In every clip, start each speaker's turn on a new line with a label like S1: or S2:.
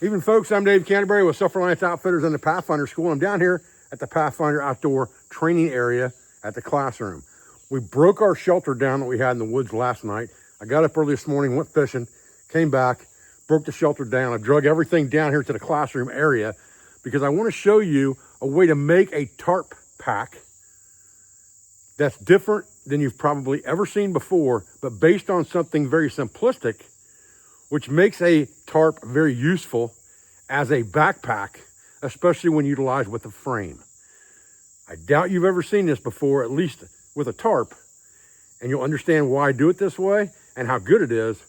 S1: Even folks, I'm Dave Canterbury with Self-Reliance Outfitters and the Pathfinder School. I'm down here at the Pathfinder Outdoor Training Area at the classroom. We broke our shelter down that we had in the woods last night. I got up early this morning, went fishing, came back, broke the shelter down. I drug everything down here to the classroom area because I want to show you a way to make a tarp pack that's different than you've probably ever seen before, but based on something very simplistic, which makes a tarp very useful as a backpack, especially when utilized with a frame. I doubt you've ever seen this before, at least with a tarp, and you'll understand why I do it this way and how good it is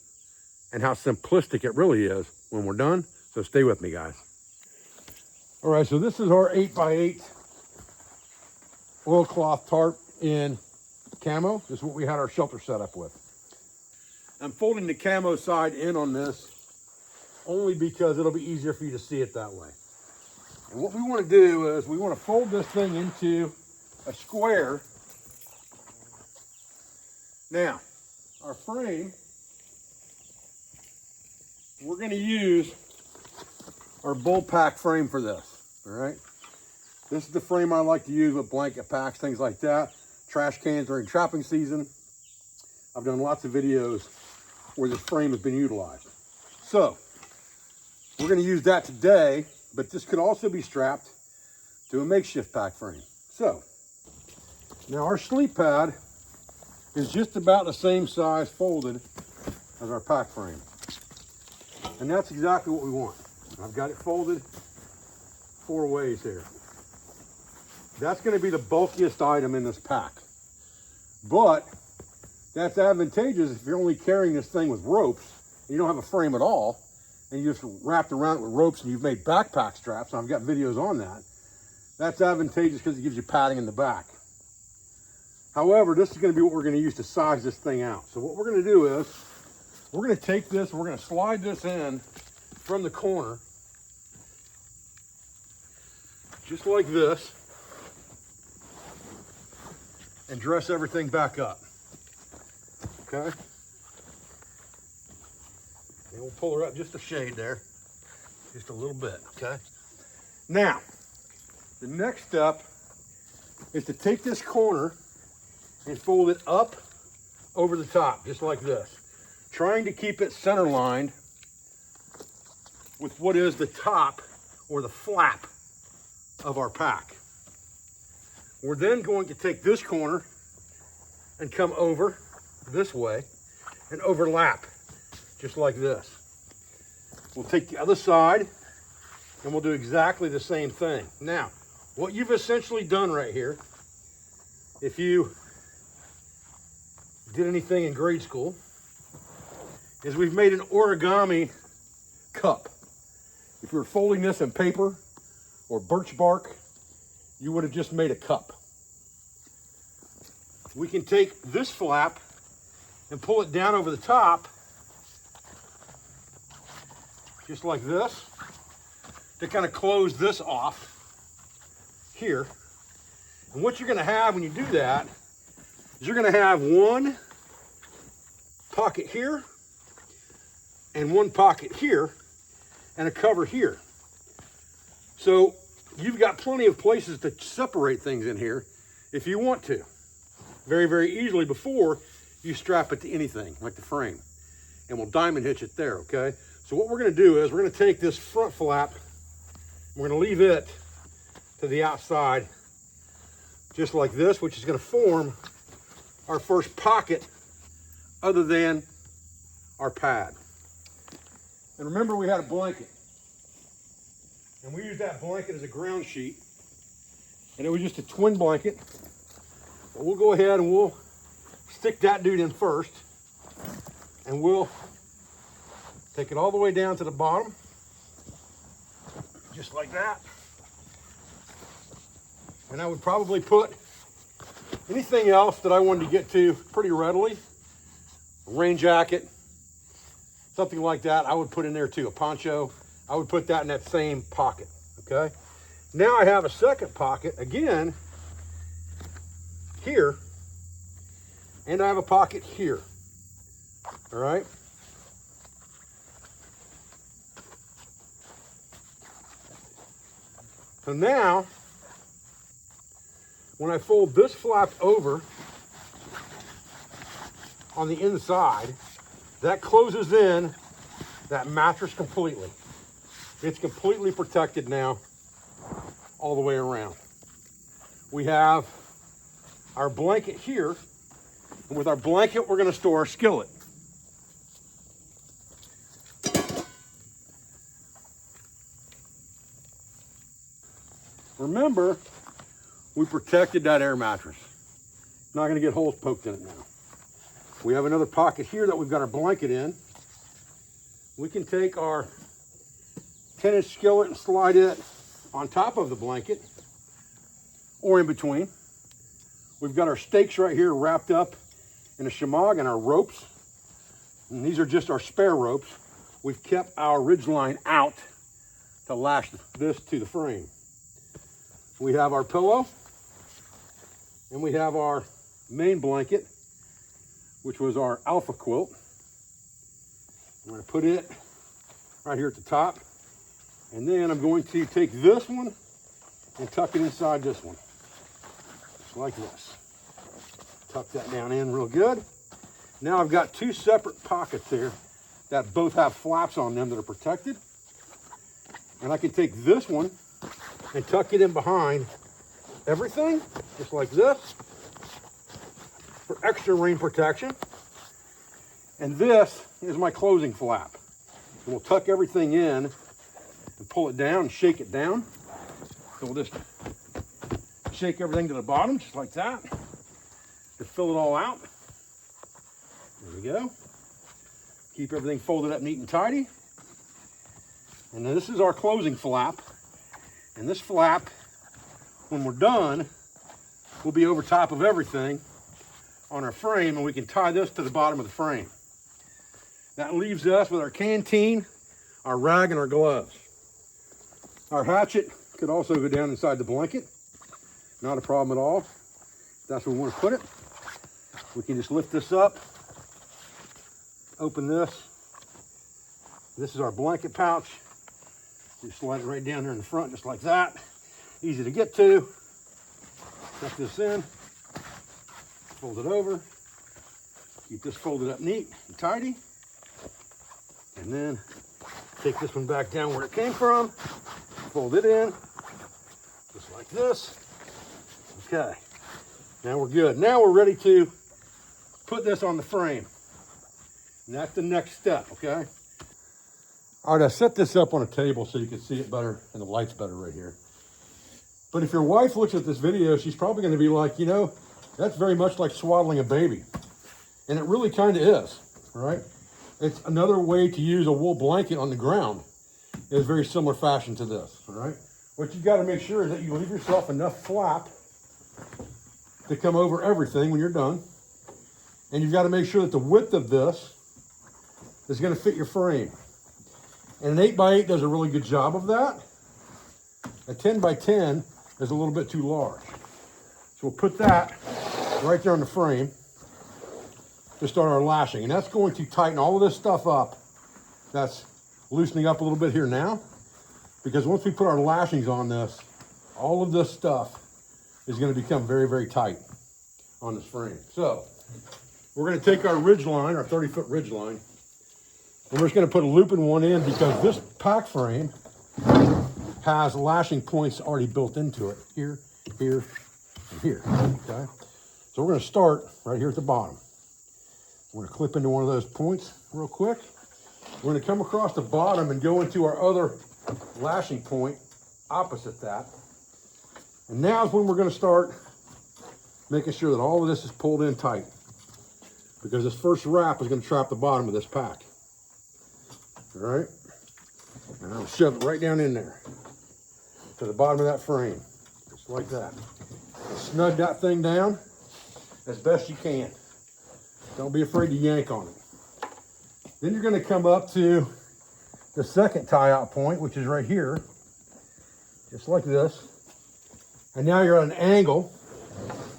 S1: and how simplistic it really is when we're done. So stay with me, guys. All right, so this is our 8x8 oilcloth tarp in camo. This is what we had our shelter set up with. I'm folding the camo side in on this only because it'll be easier for you to see it that way. And what we want to do is we want to fold this thing into a square. Now, our frame, we're going to use our bullpack frame for this, all right? This is the frame I like to use with blanket packs, things like that, trash cans during trapping season. I've done lots of videos where this frame has been utilized. So, we're going to use that today, but this could also be strapped to a makeshift pack frame. So, now our sleep pad is just about the same size folded as our pack frame. And that's exactly what we want. I've got it folded 4 ways here. That's going to be the bulkiest item in this pack. But that's advantageous if you're only carrying this thing with ropes and you don't have a frame at all, and you just wrapped around it with ropes and you've made backpack straps, and I've got videos on that. That's advantageous because it gives you padding in the back. However, this is going to be what we're going to use to size this thing out. So what we're going to do is we're going to take this, we're going to slide this in from the corner, just like this, and dress everything back up. Okay? And we'll pull her up just a shade there, just a little bit, okay? Now, the next step is to take this corner and fold it up over the top, just like this, trying to keep it center lined with what is the top or the flap of our pack. We're then going to take this corner and come over this way and overlap, just like this. We'll take the other side and we'll do exactly the same thing. Now, what you've essentially done right here, if you did anything in grade school, is we've made an origami cup. If we were folding this in paper or birch bark, you would have just made a cup. We can take this flap and pull it down over the top, just like this, to kind of close this off here. And what you're going to have when you do that is you're going to have one pocket here and one pocket here and a cover here. So you've got plenty of places to separate things in here if you want to, very, very easily before you strap it to anything like the frame. And we'll diamond hitch it there, okay? So what we're gonna do is we're gonna take this front flap, we're gonna leave it to the outside just like this, which is gonna form our first pocket other than our pad. And remember, we had a blanket, and we used that blanket as a ground sheet, and it was just a twin blanket. But we'll go ahead and we'll stick that dude in first, and we'll take it all the way down to the bottom, just like that. And I would probably put anything else that I wanted to get to pretty readily, a rain jacket, something like that, I would put in there too, a poncho. I would put that in that same pocket, okay? Now I have a second pocket, again, here, and I have a pocket here, all right? So now, when I fold this flap over on the inside, that closes in that mattress completely. It's completely protected now all the way around. We have our blanket here, and with our blanket, we're going to store our skillet. Remember, we protected that air mattress. Not going to get holes poked in it now. We have another pocket here that we've got our blanket in. We can take our 10-inch skillet and slide it on top of the blanket or in between. We've got our stakes right here wrapped up in a shemagh and our ropes. And these are just our spare ropes. We've kept our ridgeline out to lash this to the frame. We have our pillow and we have our main blanket, which was our alpha quilt. I'm going to put it right here at the top. And then I'm going to take this one and tuck it inside this one. Just like this. Tuck that down in real good. Now I've got two separate pockets here that both have flaps on them that are protected. And I can take this one and tuck it in behind everything, just like this, for extra rain protection. And this is my closing flap. And we'll tuck everything in and pull it down and shake it down. So we'll just shake everything to the bottom, just like that, to fill it all out. There we go. Keep everything folded up neat and tidy. And then this is our closing flap. And this flap, when we're done, will be over top of everything on our frame, and we can tie this to the bottom of the frame. That leaves us with our canteen, our rag, and our gloves. Our hatchet could also go down inside the blanket. Not a problem at all. If that's where we want to put it. We can just lift this up, open this. This is our blanket pouch. Just slide it right down there in the front, just like that. Easy to get to. Tuck this in, fold it over. Keep this folded up neat and tidy. And then take this one back down where it came from. Fold it in, just like this. Okay, now we're good. Now we're ready to put this on the frame. And that's the next step, okay? All right, I set this up on a table so you can see it better and the light's better right here. But if your wife looks at this video, she's probably gonna be like, you know, that's very much like swaddling a baby. And it really kind of is, all right? It's another way to use a wool blanket on the ground. It's very similar fashion to this, all right? What you gotta make sure is that you leave yourself enough flap to come over everything when you're done. And you've gotta make sure that the width of this is gonna fit your frame. And an 8x8 does a really good job of that. A 10x10 is a little bit too large. So we'll put that right there on the frame to start our lashing. And that's going to tighten all of this stuff up. That's loosening up a little bit here now. Because once we put our lashings on this, all of this stuff is going to become very, very tight on this frame. So we're going to take our ridge line, our 30-foot ridge line, and we're just going to put a loop in one end because this pack frame has lashing points already built into it. Here, here, and here, okay? So we're going to start right here at the bottom. We're going to clip into one of those points real quick. We're going to come across the bottom and go into our other lashing point opposite that. And now is when we're going to start making sure that all of this is pulled in tight, because this first wrap is going to trap the bottom of this pack. All right, and I'll shove it right down in there to the bottom of that frame, just like that. Snug that thing down as best you can. Don't be afraid to yank on it. Then you're going to come up to the second tie-out point, which is right here, just like this. And now you're at an angle,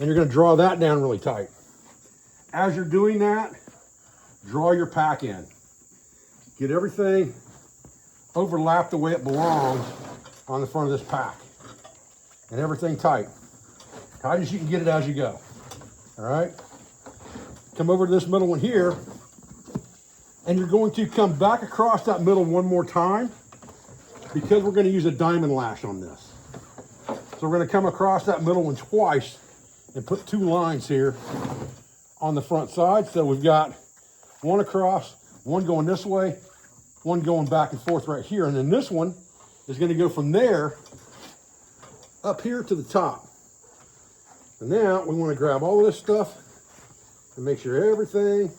S1: and you're going to draw that down really tight. As you're doing that, draw your pack in. Get everything overlapped the way it belongs on the front of this pack. and everything tight. Tight as you can get it as you go. All right? Come over to this middle one here, and you're going to come back across that middle one more time because we're going to use a diamond lash on this. So we're going to come across that middle one twice and put 2 lines here on the front side. So we've got one across, one going this way, one going back and forth right here. And then this one is going to go from there up here to the top. And now we want to grab all of this stuff and make sure everything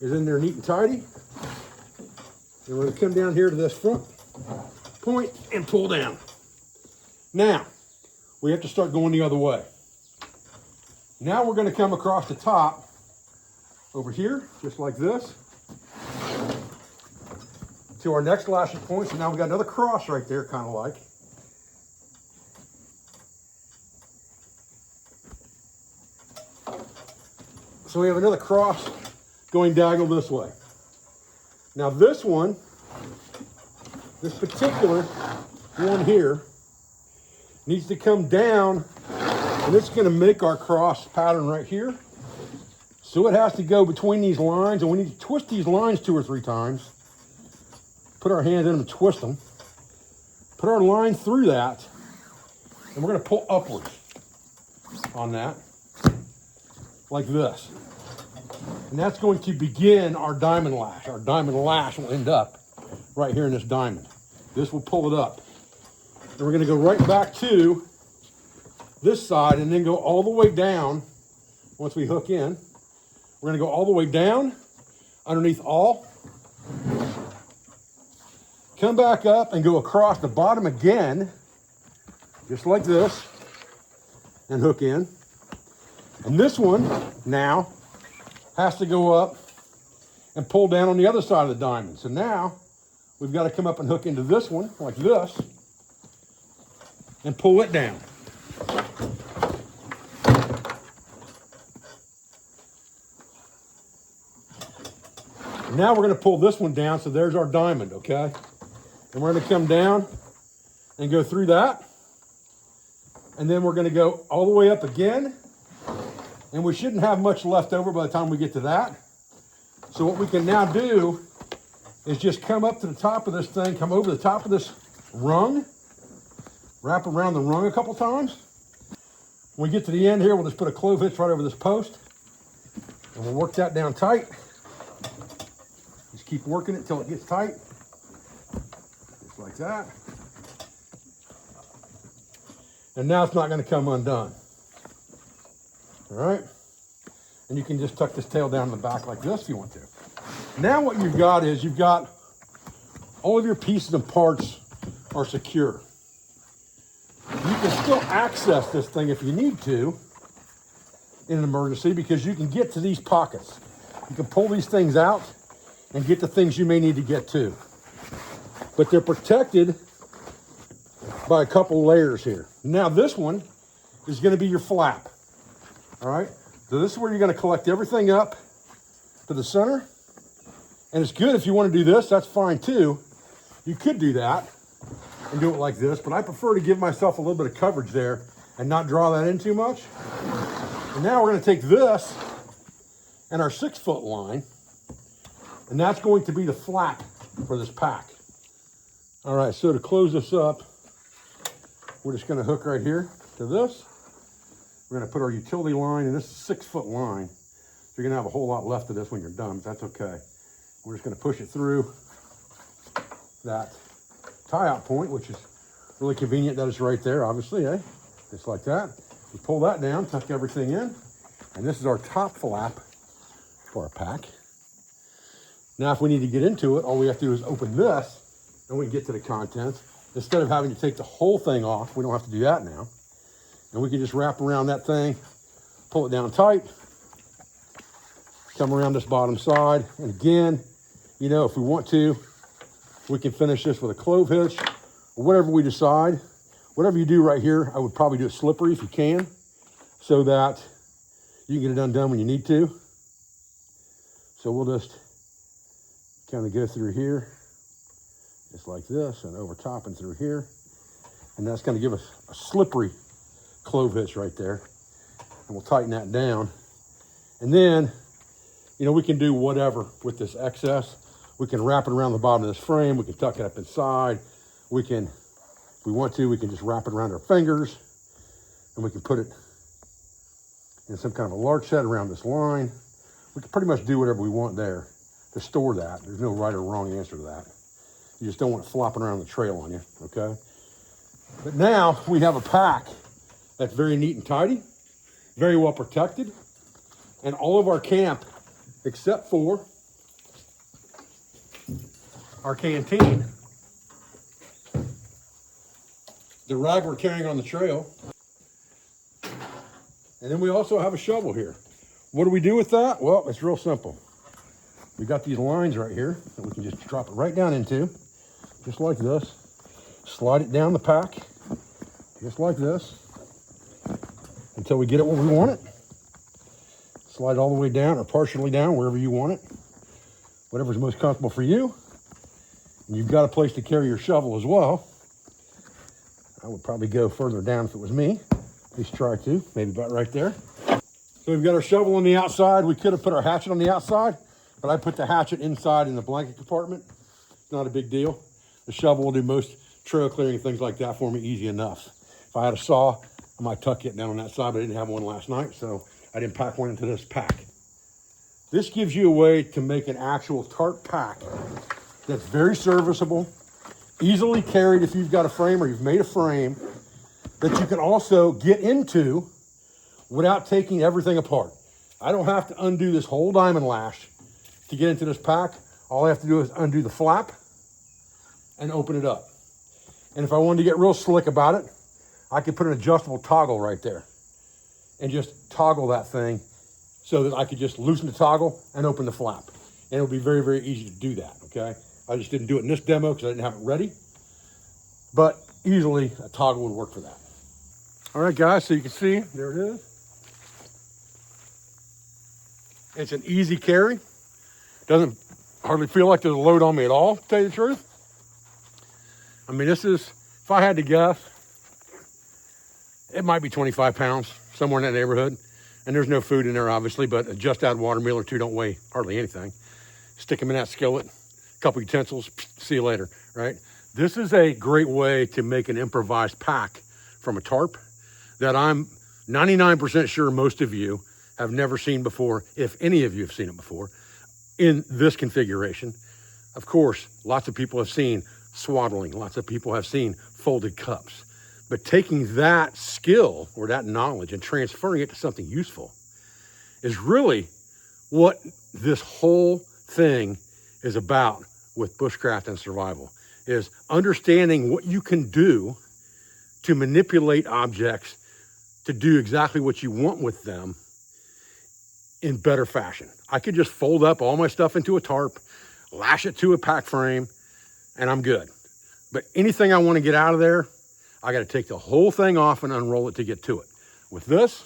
S1: is in there neat and tidy. And we're going to come down here to this front point and pull down. Now, we have to start going the other way. Now we're going to come across the top over here, just like this, to our next lashing point. So now we've got another cross right there, kind of like. So we have another cross going diagonal this way. Now this one, this particular one here, needs to come down, and it's going to make our cross pattern right here. So it has to go between these lines, and we need to twist these lines 2 or 3 times. Put our hands in them and twist them. Put our line through that, and we're going to pull upwards on that, like this. And that's going to begin our diamond lash. Our diamond lash will end up right here in this diamond. This will pull it up. And we're going to go right back to this side and then go all the way down. Once we hook in, we're going to go all the way down underneath all. Come back up and go across the bottom again, just like this, and hook in. And this one now has to go up and pull down on the other side of the diamond. So now we've got to come up and hook into this one like this and pull it down. Now we're going to pull this one down, so there's our diamond, okay? And we're going to come down and go through that. And then we're going to go all the way up again. And we shouldn't have much left over by the time we get to that. So what we can now do is just come up to the top of this thing, come over the top of this rung, wrap around the rung a couple times. When we get to the end here, we'll just put a clove hitch right over this post, and we'll work that down tight. Just keep working it till it gets tight, just like that. And now it's not going to come undone. All right? And you can just tuck this tail down in the back like this if you want to. Now what you've got is you've got all of your pieces and parts are secure. You can still access this thing if you need to in an emergency, because you can get to these pockets. You can pull these things out and get the things you may need to get to. But they're protected by a couple layers here. Now this one is going to be your flap. All right, so this is where you're going to collect everything up to the center. And it's good if you want to do this, that's fine too. You could do that and do it like this, but I prefer to give myself a little bit of coverage there and not draw that in too much. And now we're going to take this and our 6-foot line, and that's going to be the flap for this pack. All right, so to close this up, we're just going to hook right here to this. We're going to put our utility line, and this is a 6-foot line. So you're going to have a whole lot left of this when you're done, but that's okay. We're just going to push it through that tie-out point, which is really convenient that it's right there, obviously, eh? Just like that. We pull that down, tuck everything in, and this is our top flap for our pack. Now, if we need to get into it, all we have to do is open this, and we can get to the contents. Instead of having to take the whole thing off, we don't have to do that now. And we can just wrap around that thing, pull it down tight, come around this bottom side. And again, you know, if we want to, we can finish this with a clove hitch or whatever we decide. Whatever you do right here, I would probably do it slippery if you can, so that you can get it undone when you need to. So we'll just kind of go through here, just like this, and over top and through here. And that's gonna give us a slippery clove hitch right there. And we'll tighten that down. And then, you know, we can do whatever with this excess. We can wrap it around the bottom of this frame. We can tuck it up inside. We can, if we want to, we can just wrap it around our fingers, and we can put it in some kind of a large set around this line. We can pretty much do whatever we want there to store that. There's no right or wrong answer to that. You just don't want it flopping around the trail on you, okay? But now we have a pack that's very neat and tidy, very well protected, and all of our camp, except for our canteen, the rag we're carrying on the trail, and then we also have a shovel here. What do we do with that? Well, it's real simple. We got these lines right here that we can just drop it right down into, just like this. Slide it down the pack, just like this, until we get it where we want it. Slide it all the way down or partially down, wherever you want it. Whatever's most comfortable for you. And you've got a place to carry your shovel as well. I would probably go further down if it was me. At least try to, maybe about right there. So we've got our shovel on the outside. We could have put our hatchet on the outside, but I put the hatchet inside in the blanket compartment. It's not a big deal. The shovel will do most trail clearing and things like that for me easy enough. If I had a saw, I might tuck it down on that side, but I didn't have one last night, so I didn't pack one into this pack. This gives you a way to make an actual tarp pack that's very serviceable, easily carried if you've got a frame or you've made a frame, that you can also get into without taking everything apart. I don't have to undo this whole diamond lash to get into this pack. All I have to do is undo the flap and open it up. And if I wanted to get real slick about it, I could put an adjustable toggle right there and just toggle that thing so that I could just loosen the toggle and open the flap. And it would be very, very easy to do that, okay? I just didn't do it in this demo because I didn't have it ready, but easily a toggle would work for that. All right, guys, so you can see, there it is. It's an easy carry. Doesn't hardly feel like there's a load on me at all, to tell you the truth. I mean, this is, if I had to guess, it might be 25 pounds, somewhere in that neighborhood. And there's no food in there, obviously, but a just out water meal or two don't weigh hardly anything. Stick them in that skillet, a couple utensils, see you later, right? This is a great way to make an improvised pack from a tarp that I'm 99% sure most of you have never seen before, if any of you have seen it before, in this configuration. Of course, lots of people have seen swaddling, lots of people have seen folded cups. But taking that skill or that knowledge and transferring it to something useful is really what this whole thing is about with bushcraft and survival, is understanding what you can do to manipulate objects to do exactly what you want with them in better fashion. I could just fold up all my stuff into a tarp, lash it to a pack frame, and I'm good. But anything I want to get out of there, I got to take the whole thing off and unroll it to get to it. With this,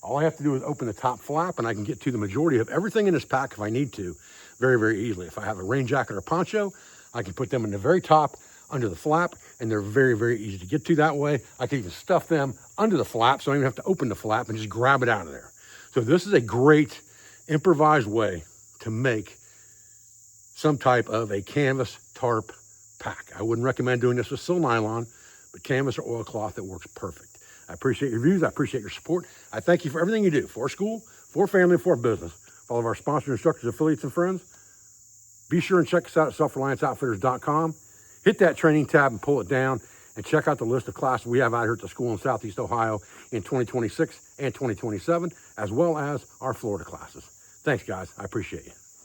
S1: all I have to do is open the top flap and I can get to the majority of everything in this pack if I need to, very, very easily. If I have a rain jacket or poncho, I can put them in the very top under the flap, and they're very, very easy to get to that way. I can even stuff them under the flap, so I don't even have to open the flap and just grab it out of there. So this is a great improvised way to make some type of a canvas tarp pack. I wouldn't recommend doing this with sil nylon, but canvas or oilcloth, that works perfect. I appreciate your views. I appreciate your support. I thank you for everything you do for school, for family, for business. For all of our sponsors, instructors, affiliates, and friends, be sure and check us out at selfrelianceoutfitters.com. Hit that training tab and pull it down, and check out the list of classes we have out here at the school in Southeast Ohio in 2026 and 2027, as well as our Florida classes. Thanks, guys. I appreciate you.